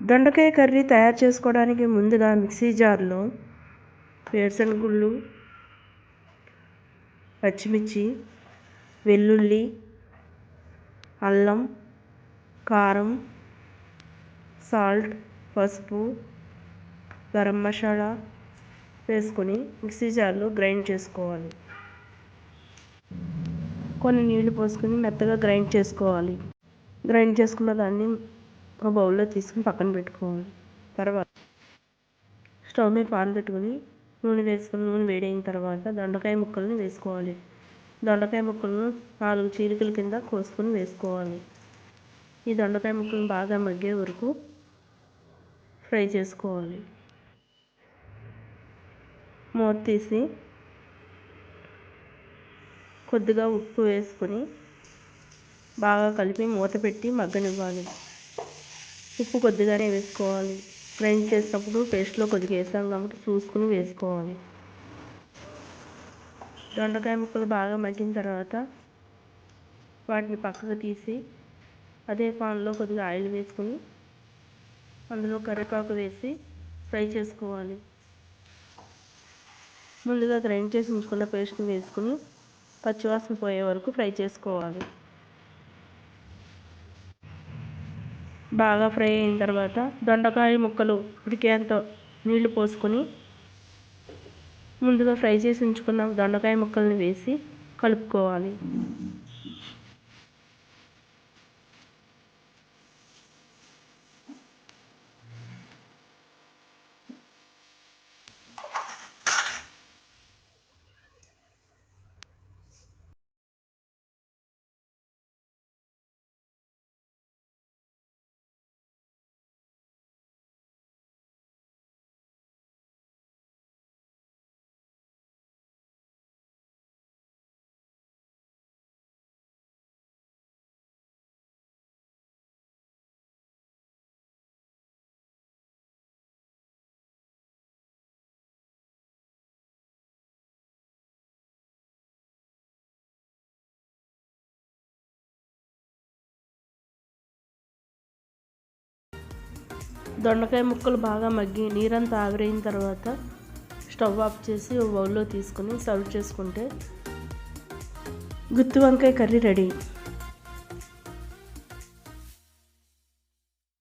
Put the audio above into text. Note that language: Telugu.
దొండకాయ కర్రీ తయారు చేసుకోవడానికి ముందుగా మిక్సీ జార్లో వేరుశనగుళ్ళు, పచ్చిమిర్చి, వెల్లుల్లి, అల్లం, కారం, సాల్ట్, పసుపు, గరం మసాలా వేసుకొని మిక్సీ జార్లో గ్రైండ్ చేసుకోవాలి. కొన్ని నీళ్లు పోసుకొని మెత్తగా గ్రైండ్ చేసుకోవాలి. గ్రైండ్ చేసుకున్న దాన్ని ఒక బౌల్లో తీసుకుని పక్కన పెట్టుకోవాలి. తర్వాత స్టవ్ మీద పాన్ పెట్టుకుని నూనె వేసుకుని నూనె వేడైన తర్వాత దొండకాయ ముక్కల్ని వేసుకోవాలి. దొండకాయ ముక్కలను 4 చీలికల కింద కోసుకొని వేసుకోవాలి. ఈ దొండకాయ ముక్కలను బాగా మగ్గే వరకు ఫ్రై చేసుకోవాలి. మూత తీసి కొద్దిగా ఉప్పు వేసుకొని బాగా కలిపి మూత పెట్టి మగ్గనివ్వాలి. ఉప్పు కొద్దిగానే వేసుకోవాలి. గ్రైండ్ చేసినప్పుడు పేస్ట్లో కొద్దిగా వేసాం కాబట్టి చూసుకుని వేసుకోవాలి. దొండకాయ ముక్కలు బాగా మగ్గిన తర్వాత వాటిని పక్కకు తీసి అదే పాన్లో కొద్దిగా ఆయిల్ వేసుకొని అందులో కరివేపాకు వేసి ఫ్రై చేసుకోవాలి. ముందుగా గ్రైండ్ చేసి ఉంచుకున్న పేస్ట్ని వేసుకుని పచ్చివాసన పోయే వరకు ఫ్రై చేసుకోవాలి. బాగా ఫ్రై అయిన తర్వాత దొండకాయ ముక్కలు ఉడికేంత నీళ్లు పోసుకొని ముందుగా ఫ్రై చేసి ఉంచుకున్న దొండకాయ ముక్కల్ని వేసి కలుపుకోవాలి. దొండకాయ ముక్కలు బాగా మగ్గి నీరంతా ఆవిరైన తర్వాత స్టవ్ ఆఫ్ చేసి ఒక బౌల్లో తీసుకుని సర్వ్ చేసుకుంటే గుత్తి వంకాయ కర్రీ రెడీ.